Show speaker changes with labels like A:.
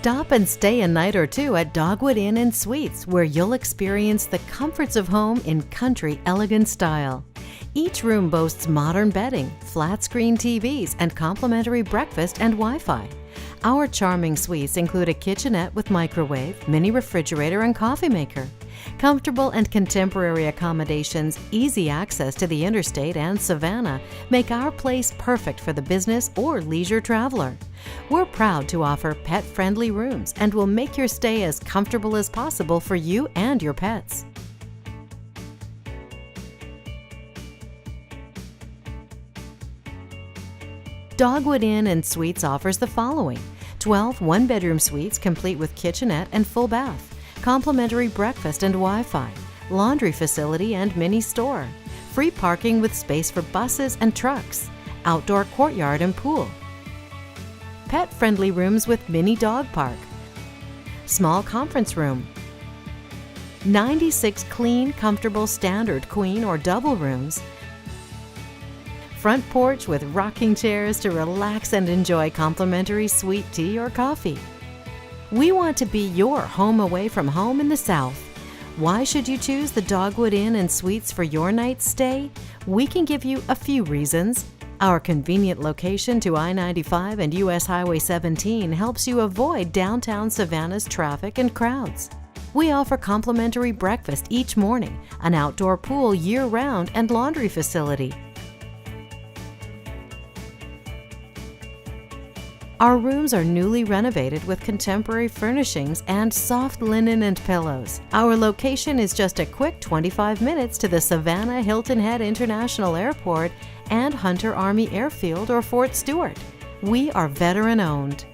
A: Stop and stay a night or two at Dogwood Inn and Suites, where you'll experience the comforts of home in country elegant style. Each room boasts modern bedding, flat-screen TVs, and complimentary breakfast and Wi-Fi. Our charming suites include a kitchenette with microwave, mini refrigerator, and coffee maker. Comfortable and contemporary accommodations, easy access to the interstate and Savannah make our place perfect for the business or leisure traveler. We're proud to offer pet-friendly rooms and will make your stay as comfortable as possible for you and your pets. Dogwood Inn and Suites offers the following: 12 one-bedroom suites complete with kitchenette and full bath, complimentary breakfast and Wi-Fi, laundry facility and mini store, free parking with space for buses and trucks, outdoor courtyard and pool, pet-friendly rooms with mini dog park, small conference room, 96 clean, comfortable standard queen or double rooms, front porch with rocking chairs to relax and enjoy complimentary sweet tea or coffee. We want to be your home away from home in the South. Why should you choose the Dogwood Inn and Suites for your night's stay? We can give you a few reasons. Our convenient location to I-95 and US Highway 17 helps you avoid downtown Savannah's traffic and crowds. We offer complimentary breakfast each morning, an outdoor pool year-round, and laundry facility. Our rooms are newly renovated with contemporary furnishings and soft linen and pillows. Our location is just a quick 25 minutes to the Savannah Hilton Head International Airport and Hunter Army Airfield or Fort Stewart. We are veteran-owned.